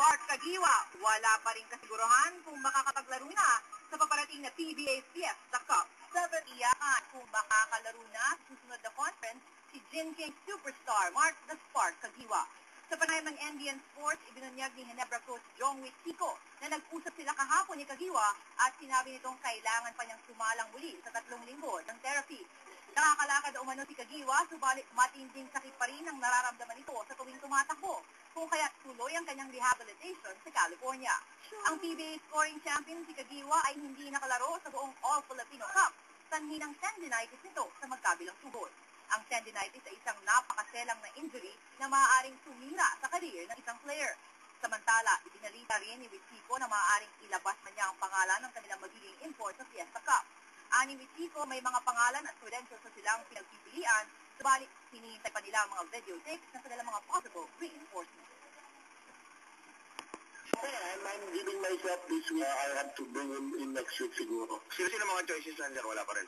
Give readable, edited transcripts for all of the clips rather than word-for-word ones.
Spark Kagiwa, wala pa rin kasiguruhan kung makakapaglaro na sa paparating na PBA Fiesta Cup. Iyakan kung makakalaro na sa susunod na conference si Jin King superstar Mark the Spark Kagiwa. Sa panayam ng NBN Sports, ibinunyag ni Ginebra coach Jong Wichico na nag-usap sila kahapon ni Kagiwa at sinabi nitong kailangan pa niyang sumalang muli sa 3 linggo ng therapy. Nakakalakad umano si Kagiwa, subalit matinding sakit pa rin ang nararamdaman nito sa tuwing tumatakbo, kung kaya tuloy ang kanyang rehabilitation sa California. Ang PBA scoring champion si Kagiwa ay hindi nakalaro sa buong All-Filipino Cup, sanhi ng tendinitis nito sa magkabilang tuhod. Ang tendinitis ay isang napakaselang na injury na maaaring sumira sa career ng isang player. Samantala, ibinalita rin ni Wichico na maaaring ilabas na niya ang pangalan ng kanilang magiging import sa Fiesta Cup. Ani Wichico, may mga pangalan at credentials na silang pinagpipilian, subalit hinihintay pa nila ang mga videotapes na kanilang mga possible reinforcements. I'm giving myself this week. I have to bring him in next week siguro. Sino mga choices nandiyan? Wala pa rin.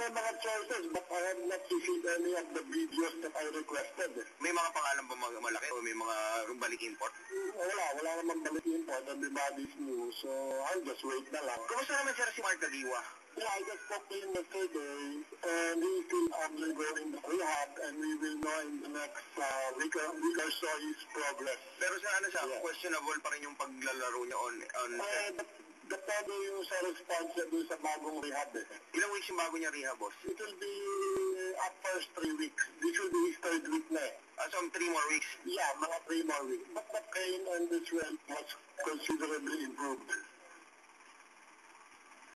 May mga choices, but I have not received any of the videos that I requested. May mga pangalan ba malaki o may mga balik import? Wala naman balik import. Everybody's new, so I'll just wait na lang. Kumusta naman sir si Mark Kagiwa? Yeah, I just spoke to him yesterday, and he's still undergoing the rehab, and we will know in the next week or so his progress. Pero sa ano siya, questionable pa rin yung paglalaro niya on Depende yung sa response niya doon sa bagong rehab. Ilang weeks yung bago niya rehab, boss? It will be at first 3 weeks. This will be his 3rd week na eh. So 3 more weeks? Yeah, mga 3 more weeks. But the pain and the swelling has considerably improved.